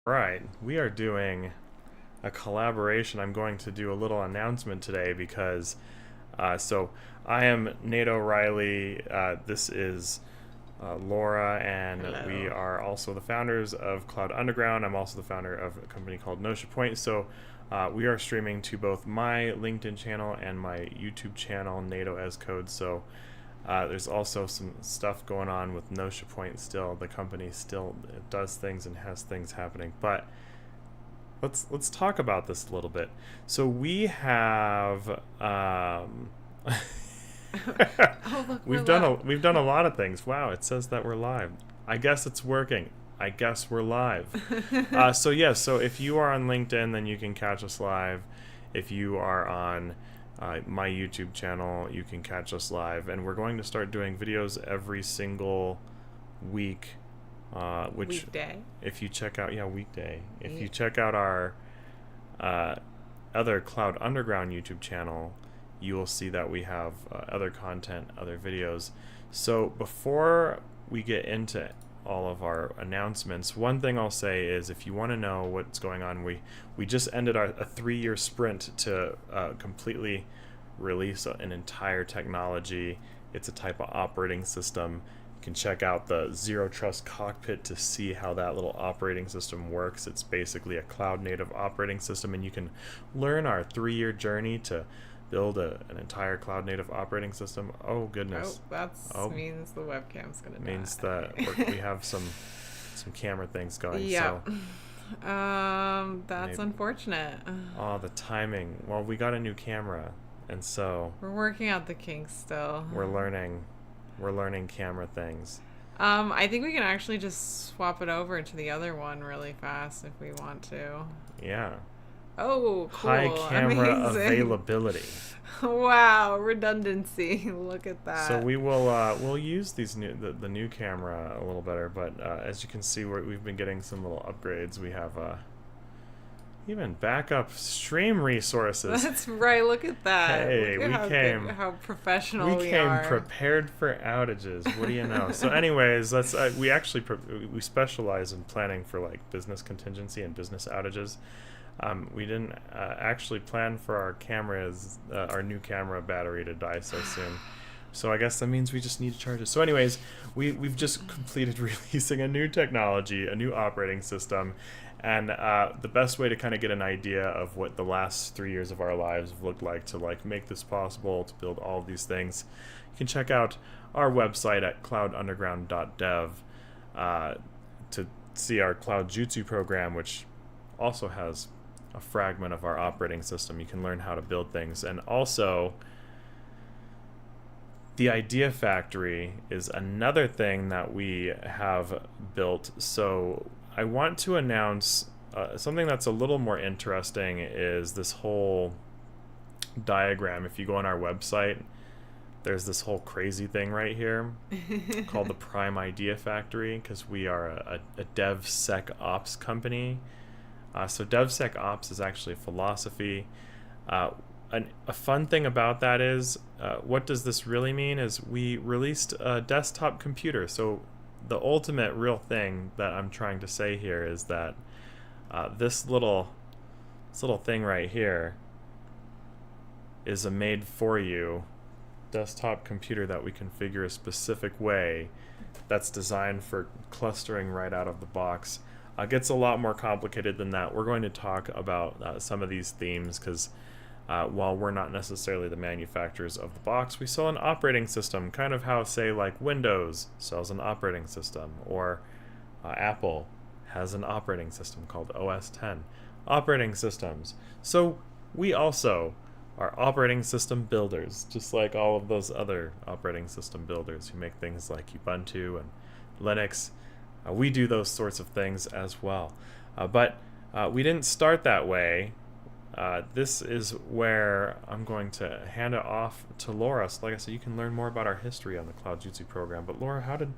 Right, we are doing a collaboration. I'm going to do a little announcement today because so I am Nato Riley. This is Laura, and we Hello. are also the founders of Cloud Underground. I'm also the founder of a company called Notia Point. So we are streaming to both my LinkedIn channel and my YouTube channel, Nato as Code. So there's also some stuff going on with Notia Point still. The company still does things and has things happening. But let's talk about this a little bit. So we have Oh, look, we're live. we've done a lot of things. Wow, it says that we're live. I guess it's working. I guess we're live. So if you are on LinkedIn, then you can catch us live. If you are on my YouTube channel, you can catch us live, and we're going to start doing videos every single week. Which, Weekday. if you check out, yeah, weekday. If Yeah. you check out our uh, other Cloud Underground YouTube channel, you will see that we have other content, other videos. So before we get into all of our announcements, one thing I'll say is if you want to know what's going on, we just ended a 3-year sprint to completely release an entire technology. It's a type of operating system. You can check out the Zero Trust Cockpit to see how that little operating system works. It's basically a cloud native operating system, and you can learn our 3-year journey to build an entire cloud native operating system. Oh Oh, goodness. that Oh, means the webcam's gonna means that we die. have some camera things going. So Yep. That's maybe, unfortunate. oh, the timing. Well, we got a new camera, and so We're working out the kinks still. we're learning we're learning camera things. I think we can actually just swap it over to the other one really fast if we want to. Yeah. Oh, High cool. camera Amazing. availability. Wow, redundancy. Look at So that. we'll use the new camera a little better, but as you can see, we've been getting some little upgrades. We have even backup stream resources. That's right. Look at that. Hey, Look at how good, how we professional we came are. prepared for outages. What do you know? So, anyways, that's we actually we specialize in planning for like business contingency and business outages. We didn't actually plan for our new camera battery to die so soon. So I guess that means we just need to charge it. So, anyways, we've just completed releasing a new technology, a new operating system, and the best way to kind of get an idea of what the last 3 years of our lives have looked like to like make this possible to build all of these things, you can check out our website at cloudunderground.dev to see our Cloud Jutsu program, which also has a fragment of our operating system. You can learn how to build things, and also the Idea Factory is another thing that we have built. So I want to announce something that's a little more interesting is this whole diagram. If you go on our website, there's this whole crazy thing right here called the Prime Idea Factory because we are a DevSecOps company. So DevSecOps is actually a philosophy. Uh, a fun thing about that is, what does this really mean? Is we released a desktop computer. So the ultimate real thing that I'm trying to say here is that this little thing right here is a made for you desktop computer that we configure a specific way that's designed for clustering right out of the box. Gets a lot more complicated than that. We're going to talk about some of these themes because while we're not necessarily the manufacturers of the box, we sell an operating system, kind of how, say, like Windows sells an operating system, or Apple has an operating system called OS 10. Operating systems. So we also are operating system builders, just like all of those other operating system builders who make things like Ubuntu and Linux. We do those sorts of things as well. But we didn't start that way. This is where I'm going to hand it off to Laura. So like I said, you can learn more about our history on the Cloud Jutsu program. But Laura, how did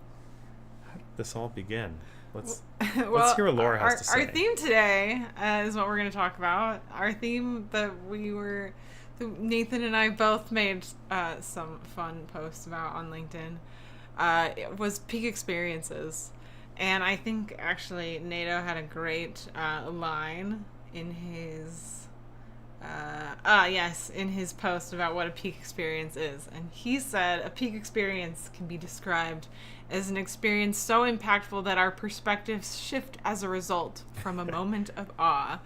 this all begin? Let's Well, hear what Laura has to our say. theme today is what we're going to talk about. Our theme that Nathan and I both made some fun posts about on LinkedIn, was peak experiences. And I think actually Nato had a great line in his in his post about what a peak experience is. And he said a peak experience can be described as an experience so impactful that our perspectives shift as a result from a moment of awe.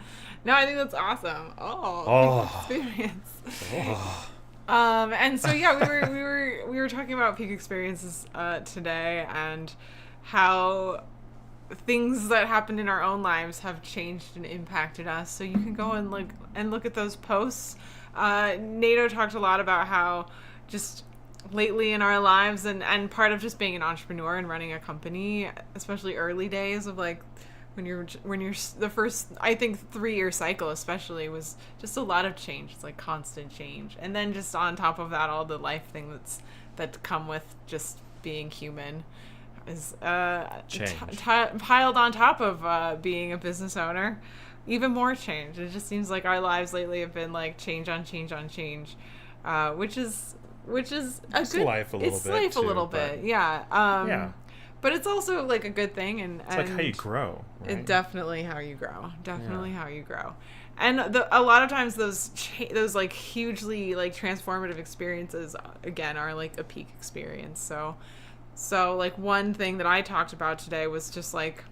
No, I think that's awesome. Peak experience. And so yeah, we were talking about peak experiences today, and how things that happened in our own lives have changed and impacted us. So you can go and look at those posts. Nato talked a lot about how just lately in our lives, and part of just being an entrepreneur and running a company, especially early days of like when you're the first, I think 3-year cycle especially, was just a lot of change. It's like constant change, and then just on top of that, all the life things that come with just being human is piled on top of being a business owner. Even more change. It just seems like our lives lately have been like change on change on change, which is it's life a little bit, yeah. Yeah. But it's also like a good thing, and it's like how you grow, right? It's definitely how you grow. How you grow. And a lot of times those like hugely like transformative experiences again are like a peak experience. So like one thing that I talked about today was just like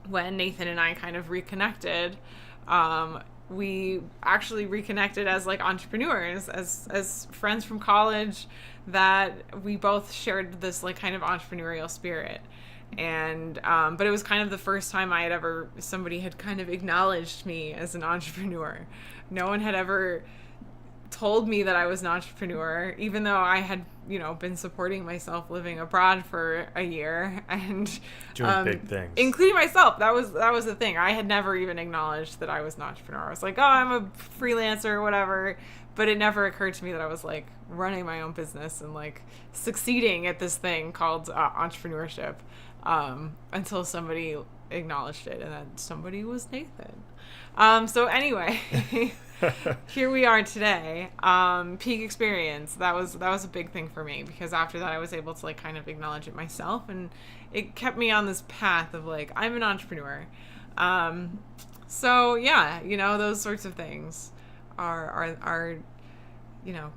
when Nathan and I kind of reconnected. We actually reconnected as like entrepreneurs, as friends from college, that we both shared this like kind of entrepreneurial spirit. And but it was kind of the first time somebody had kind of acknowledged me as an entrepreneur. No one had ever told me that I was an entrepreneur, even though I had, been supporting myself living abroad for a year and doing big things, including myself. That was the thing. I had never even acknowledged that I was an entrepreneur. I was like, oh, I'm a freelancer or whatever. But it never occurred to me that I was like running my own business and like succeeding at this thing called entrepreneurship, until somebody acknowledged it, and that somebody was Nathan. So anyway, here we are today. Peak experience. That was a big thing for me, because after that I was able to like kind of acknowledge it myself, and it kept me on this path of like, I'm an entrepreneur. So yeah, those sorts of things are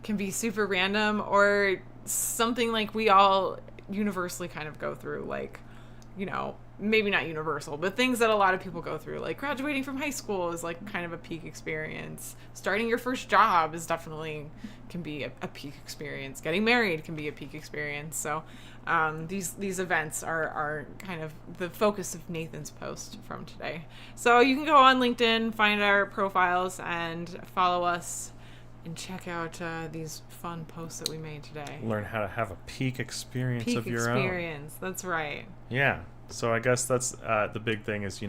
can be super random, or something like we all universally kind of go through, like, maybe not universal, but things that a lot of people go through, like graduating from high school is like kind of a peak experience. Starting your first job can be a peak experience. Getting married can be a peak experience. So these events are kind of the focus of Nathan's post from today. So you can go on LinkedIn, find our profiles, and follow us, and check out these fun posts that we made today. Learn how to have a peak experience of your own. Peak experience, that's right. Yeah. So I guess that's the big thing is,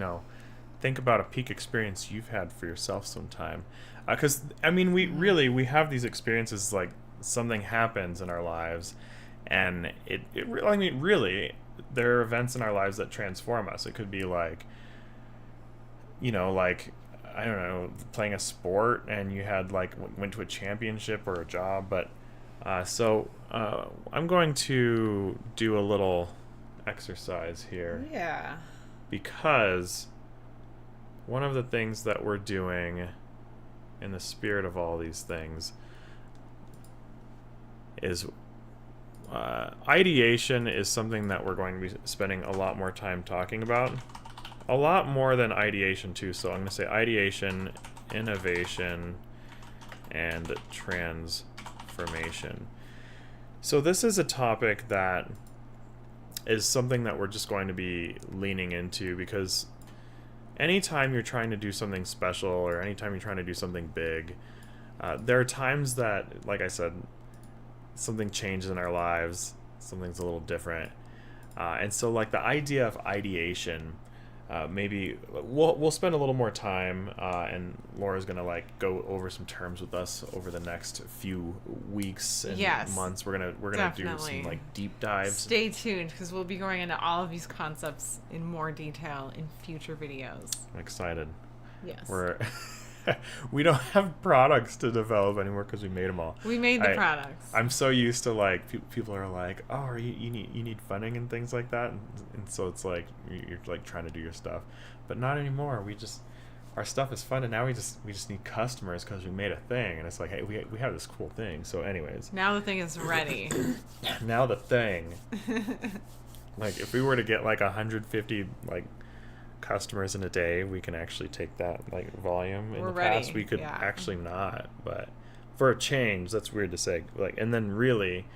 think about a peak experience you've had for yourself sometime. Because, we have these experiences, like something happens in our lives, and really, there are events in our lives that transform us. It could be like, like, I don't know, playing a sport and you had like went to a championship or a job. But I'm going to do a little exercise here. Yeah. Because one of the things that we're doing in the spirit of all these things is ideation is something that we're going to be spending a lot more time talking about. A lot more than ideation too. So I'm going to say ideation, innovation, and transformation. So this is a topic that is something that we're just going to be leaning into, because anytime you're trying to do something special, or anytime you're trying to do something big, there are times that, like I said, something changes in our lives, something's a little different, and so like the idea of ideation, maybe we'll spend a little more time, and Laura's gonna like go over some terms with us over the next few weeks and months. We're gonna definitely do some like deep dives. Stay tuned, because we'll be going into all of these concepts in more detail in future videos. I'm excited. Yes. We don't have products to develop anymore because we made them all. We made the products. I'm so used to like people are like, oh, are you need funding and things like that, and so it's like you're like trying to do your stuff, but not anymore. Our stuff is fun, and now we just need customers because we made a thing, and it's like, hey, we have this cool thing. So anyways, now the thing is ready. now the thing, like if we were to get like 150 like customers in a day, we can actually take that like volume. In the past we could actually not, but for a change, that's weird to say, like. And then really,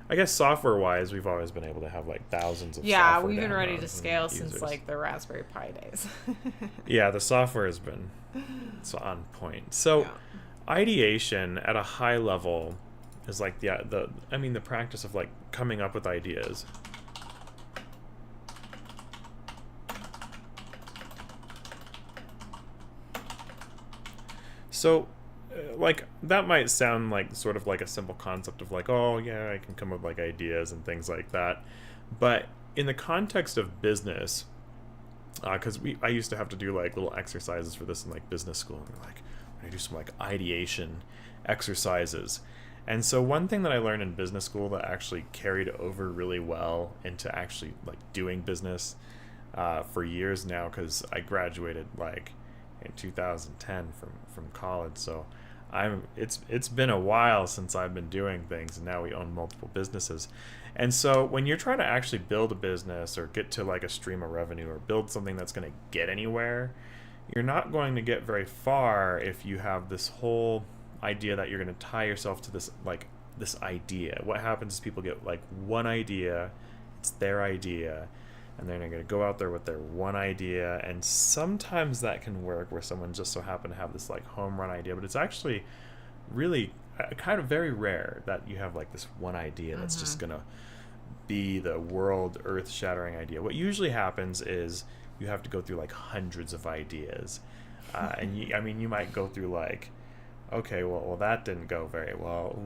I guess software wise, we've always been able to have like thousands of software we've been ready to downloads scale and since users. like the Raspberry Pi days. Yeah, the software has been so on point. So ideation at a high level is like the practice of like coming up with ideas. So, like, that might sound like sort of like a simple concept of like, oh, yeah, I can come up with like ideas and things like that. But in the context of business, because I used to have to do like little exercises for this in like business school, and like I do some like ideation exercises. And so one thing that I learned in business school that actually carried over really well into actually like doing business for years now, because I graduated like in 2010 from college, so it's been a while since I've been doing things, and now we own multiple businesses. And so when you're trying to actually build a business or get to like a stream of revenue or build something that's going to get anywhere, you're not going to get very far if you have this whole idea that you're going to tie yourself to this idea. What happens is people get like one idea, it's their idea, and then they're going to go out there with their one idea, and sometimes that can work where someone just so happened to have this like home run idea, but it's actually really kind of very rare that you have like this one idea that's just going to be the world earth shattering idea. What usually happens is you have to go through like hundreds of ideas, and you might go through like, okay, well that didn't go very well,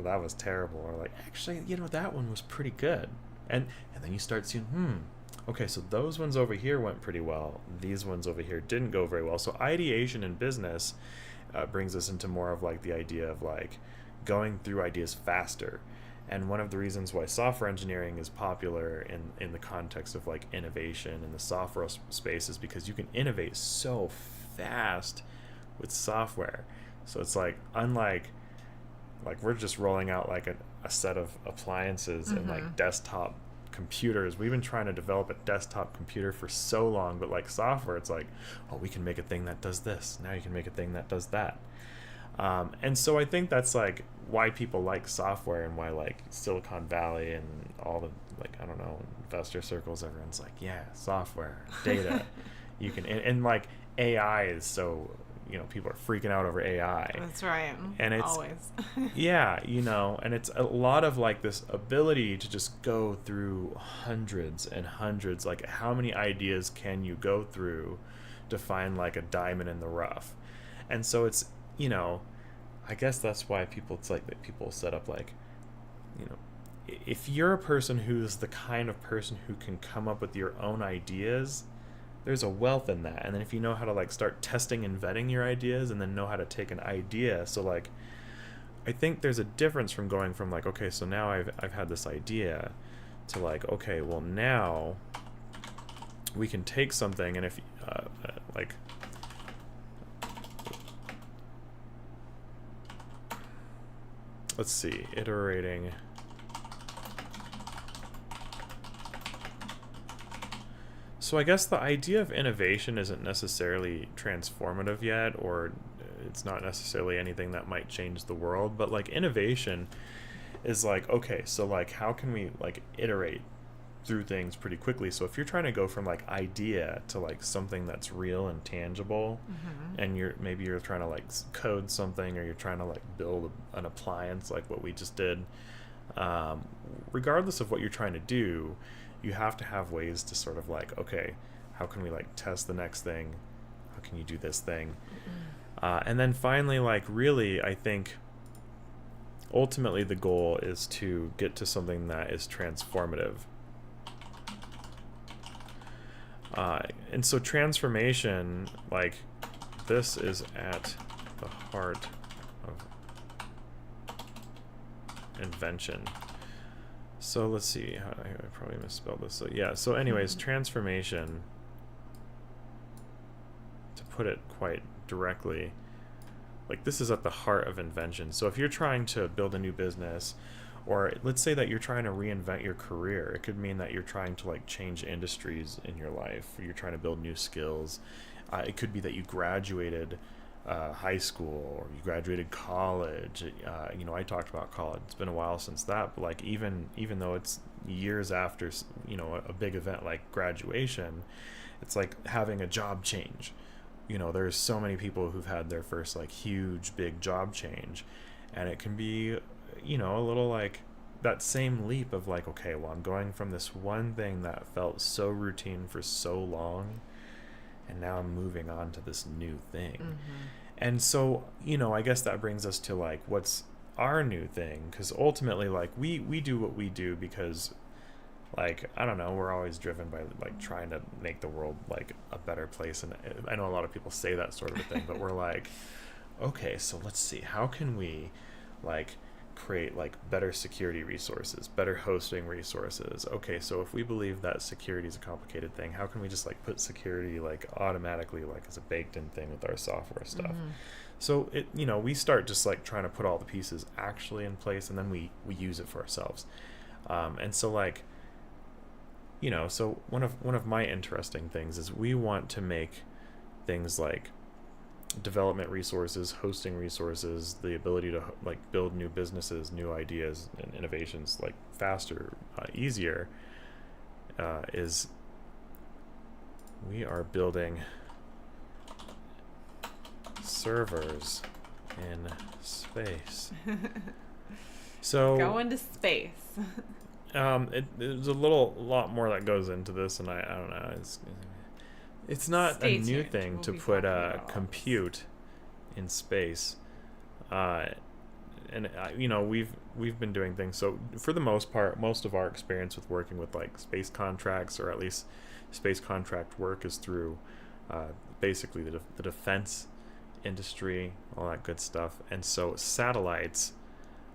that was terrible, or like, actually, that one was pretty good. And then you start seeing, okay, so those ones over here went pretty well. These ones over here didn't go very well. So ideation in business brings us into more of like the idea of like going through ideas faster. And one of the reasons why software engineering is popular in the context of like innovation in the software space is because you can innovate so fast with software. So it's like, unlike like we're just rolling out like a set of appliances and like desktop computers. We've been trying to develop a desktop computer for so long, but like software, it's like, oh, we can make a thing that does this. Now you can make a thing that does that. And so I think that's like why people like software, and why like Silicon Valley and all the like, I don't know, investor circles, everyone's like, yeah, software, data. You can, and like AI is so, people are freaking out over AI. That's right. And it's always. yeah, and it's a lot of like this ability to just go through hundreds and hundreds. Like, how many ideas can you go through to find like a diamond in the rough? And so it's, I guess that's why it's like that people set up like, if you're a person who's the kind of person who can come up with your own ideas, there's a wealth in that. And then if you know how to like start testing and vetting your ideas, and then know how to take an idea, so like I think there's a difference from going from like, okay, so now I've had this idea, to like, okay, well now we can take something, and if like let's see, iterating. So I guess the idea of innovation isn't necessarily transformative yet, or it's not necessarily anything that might change the world, but like innovation is like, okay, so like how can we like iterate through things pretty quickly? So if you're trying to go from like idea to like something that's real and tangible, and you're trying to like code something, or you're trying to like build an appliance like what we just did, regardless of what you're trying to do, you have to have ways to sort of like, okay, how can we like test the next thing? How can you do this thing? And then finally, like really, I think ultimately the goal is to get to something that is transformative. And so transformation, like this is at the heart of invention. So let's see. I probably misspelled this. So yeah. So anyways, transformation, to put it quite directly, like this is at the heart of invention. So if you're trying to build a new business, or let's say that you're trying to reinvent your career, it could mean that you're trying to like change industries in your life, or you're trying to build new skills. It could be that you graduated high school, or you graduated college. You know, I talked about college. It's been a while since that, but like even though it's years after, you know, a big event like graduation, it's like having a job change. You know, there's so many people who've had their first like huge big job change, and it can be, you know, a little like that same leap of like, okay, well, I'm going from this one thing that felt so routine for so long, and now I'm moving on to this new thing. And so, you know, I guess that brings us to like, what's our new thing? Because ultimately, like, we do what we do because, like, I don't know, we're always driven by like trying to make the world like a better place. And I know a lot of people say that sort of a thing, but we're like, okay, so let's see, how can we like create like better security resources, better hosting resources? Okay, so if we believe that security is a complicated thing, how can we just like put security like automatically like as a baked in thing with our software stuff? So it, you know, we start just like trying to put all the pieces actually in place, and then we use it for ourselves. And so like, you know, so one of my interesting things is we want to make things like development resources, hosting resources, the ability to like build new businesses, new ideas and innovations like faster, easier, is we are building servers in space. So going to space. there's a lot more that goes into this, and I don't know, it's not Stay a new tuned. thing We'll to be put talking about compute in space, and you know, we've been doing things. So for the most part, most of our experience with working with like space contracts, or at least space contract work, is through basically the defense industry, all that good stuff. And so satellites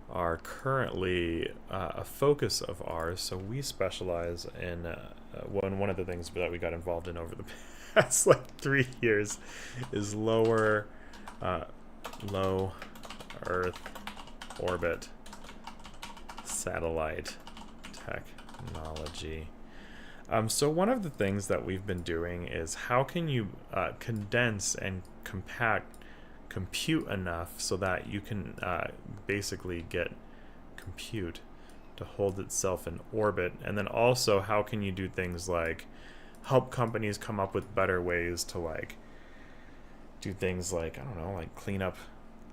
are currently a focus of ours. So we specialize in one of the things that we got involved in over the past like 3 years is low Earth orbit satellite technology. So one of the things that we've been doing is how can you condense and compute enough so that you can basically get compute to hold itself in orbit, and then also how can you do things like help companies come up with better ways to like do things like, I don't know, like clean up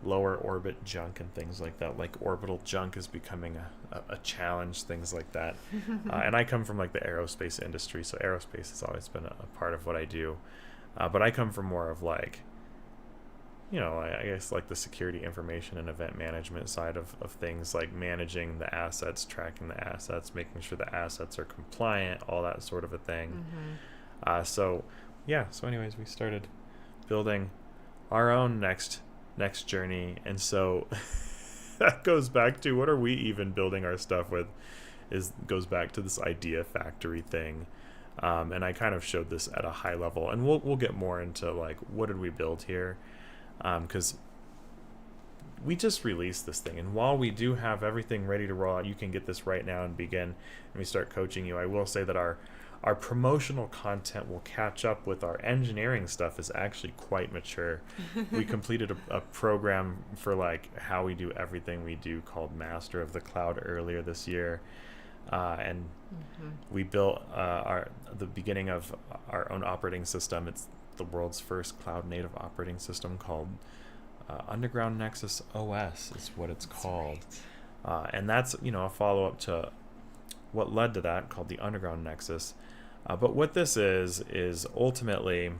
lower orbit junk and things like that. Like orbital junk is becoming a challenge, things like that. And I come from like the aerospace industry, so aerospace has always been a part of what I do, but I come from more of like, you know, I guess like the security information and event management side of things, like managing the assets, tracking the assets, making sure the assets are compliant, all that sort of a thing. So anyways, we started building our own next journey. And so that goes back to, what are we even building our stuff with, goes back to this idea factory thing. And I kind of showed this at a high level, and we'll get more into like, what did we build here? Because we just released this thing, and while we do have everything ready to roll out, you can get this right now and begin, and we start coaching you. I will say that our promotional content will catch up with our engineering stuff, is actually quite mature. We completed a program for like how we do everything we do called Master of the Cloud earlier this year. And we built the beginning of our own operating system. It's the world's first cloud native operating system called Underground Nexus OS is what it's called. Right. And that's, you know, a follow-up to what led to that, called the Underground Nexus. But what this is ultimately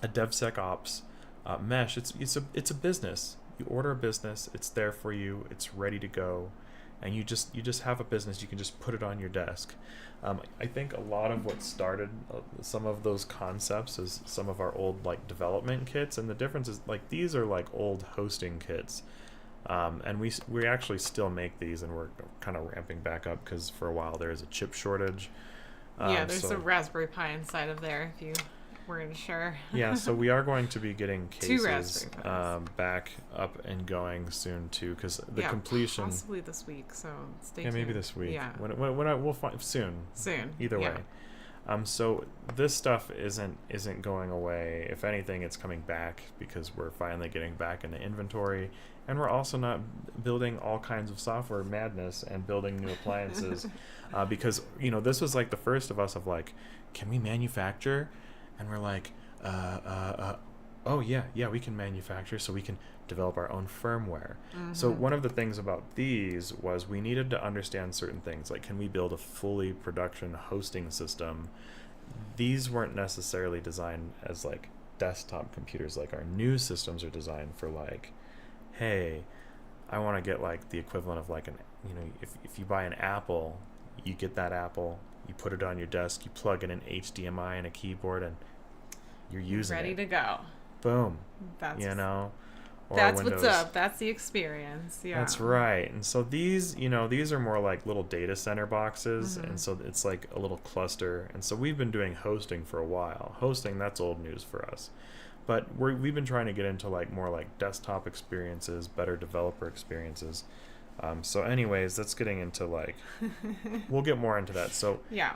a DevSecOps mesh. It's a business. You order a business, it's there for you, it's ready to go. and you just have a business. You can just put it on your desk. I think a lot of what started some of those concepts is some of our old like development kits, and the difference is like these are like old hosting kits, and we actually still make these, and we're kind of ramping back up because for a while there is a chip shortage. Yeah, there's a Raspberry Pi inside of there if you weren't sure. Yeah, so we are going to be getting Two cases Raspberry Pis. back up and going soon too, because the completion. Possibly this week, so stay Yeah, tuned. maybe this week. Yeah. When we'll find soon. Soon. Either yeah. way. So this stuff isn't going away. If anything, it's coming back because we're finally getting back into inventory, and we're also not building all kinds of software madness and building new appliances, because this was like the first of us of like, can we manufacture? And we're like, oh yeah, we can manufacture, so we can develop our own firmware. Mm-hmm. So one of the things about these was we needed to understand certain things, like can we build a fully production hosting system? These weren't necessarily designed as like desktop computers. Like our new systems are designed for like, hey, I want to get like the equivalent of like if you buy an Apple, you get that Apple, you put it on your desk, you plug in an HDMI and a keyboard, and you're using ready it. to go. Boom. That's Or that's Windows. what's up. That's the experience. Yeah. That's right. And so these are more like little data center boxes, Mm-hmm. and so it's like a little cluster. And so we've been doing hosting for a while. Hosting, that's old news for us. But we've been trying to get into like more like desktop experiences, better developer experiences. So anyways, that's getting into like, we'll get more into that. So yeah.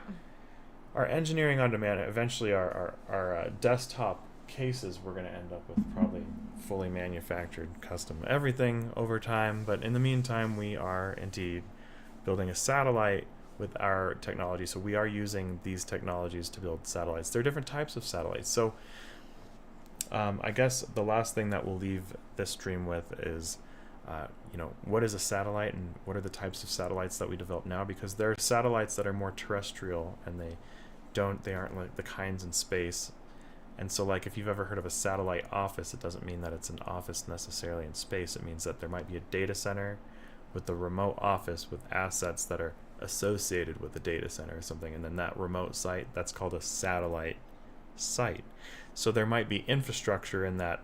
Our engineering on demand, eventually our desktop cases, we're going to end up with probably fully manufactured custom everything over time. But in the meantime, we are indeed building a satellite with our technology. So we are using these technologies to build satellites. There are different types of satellites. So I guess the last thing that we'll leave this stream with is what is a satellite and what are the types of satellites that we develop now? Because there are satellites that are more terrestrial, and they aren't like the kinds in space. And so like if you've ever heard of a satellite office, it doesn't mean that it's an office necessarily in space. It means that there might be a data center with a remote office with assets that are associated with the data center or something, and then that remote site, that's called a satellite site. So there might be infrastructure in that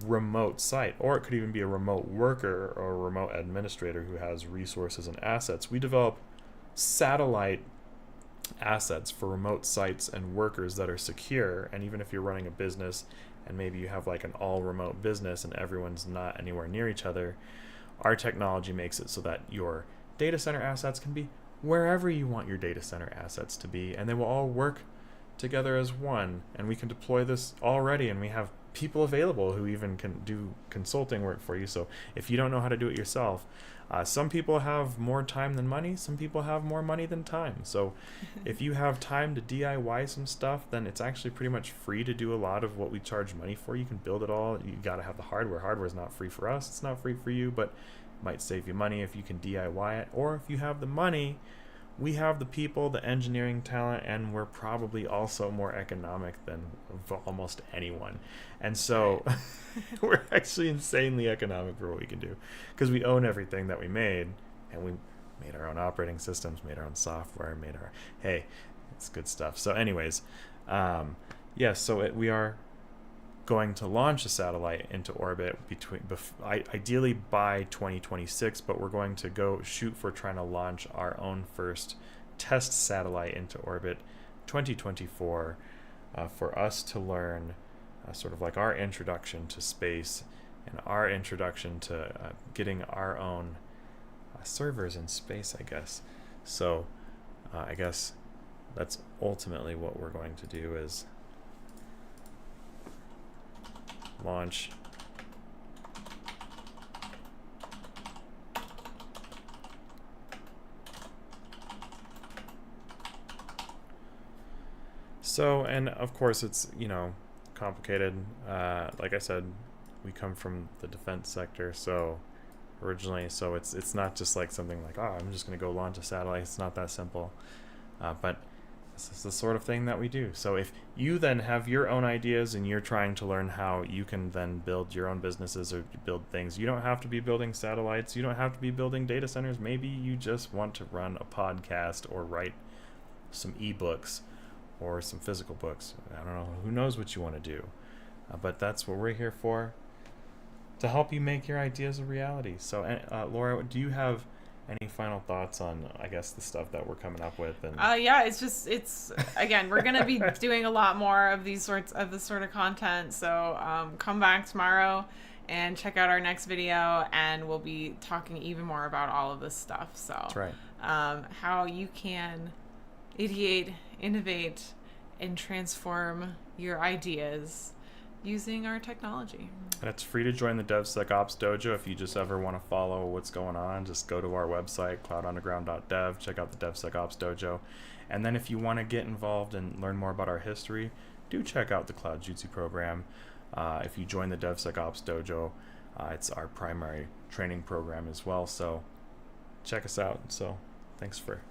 remote site, or it could even be a remote worker or a remote administrator who has resources and assets. We develop satellite assets for remote sites and workers that are secure. And even if you're running a business and maybe you have like an all remote business and everyone's not anywhere near each other, our technology makes it so that your data center assets can be wherever you want your data center assets to be, and they will all work together as one. And we can deploy this already, and we have people available who even can do consulting work for you. So if you don't know how to do it yourself, some people have more time than money, some people have more money than time. So if you have time to DIY some stuff, then it's actually pretty much free to do a lot of what we charge money for. You can build it all. You got to have the hardware. Hardware is not free for us, it's not free for you, but it might save you money if you can DIY it. Or if you have the money, we have the people, the engineering talent, and we're probably also more economic than almost anyone. And so we're actually insanely economic for what we can do, because we own everything that we made, and we made our own operating systems, made our own software, hey, it's good stuff. So anyways, we are going to launch a satellite into orbit ideally by 2026, but we're going to go shoot for trying to launch our own first test satellite into orbit 2024, for us to learn sort of like our introduction to space and our introduction to getting our own servers in space, I guess. So I guess that's ultimately what we're going to do, is launch and of course it's complicated. Like I said, we come from the defense sector, so originally, so it's not just like something like, I'm just going to go launch a satellite. It's not that simple. But This is the sort of thing that we do. So if you then have your own ideas and you're trying to learn how you can then build your own businesses or build things, you don't have to be building satellites, you don't have to be building data centers. Maybe you just want to run a podcast or write some ebooks or some physical books. I don't know, who knows what you want to do. But that's what we're here for, to help you make your ideas a reality. So Laura, do you have any final thoughts on, I guess, the stuff that we're coming up with? And yeah, it's again, we're gonna be doing a lot more of this sort of content. So come back tomorrow and check out our next video, and we'll be talking even more about all of this stuff. So that's right. How you can ideate, innovate, and transform your ideas using our technology. And it's free to join the DevSecOps Dojo. If you just ever want to follow what's going on, just go to our website, cloudunderground.dev, check out the DevSecOps Dojo. And then if you want to get involved and learn more about our history, do check out the Cloud Jutsu program. If you join the DevSecOps Dojo, it's our primary training program as well. So check us out. So thanks for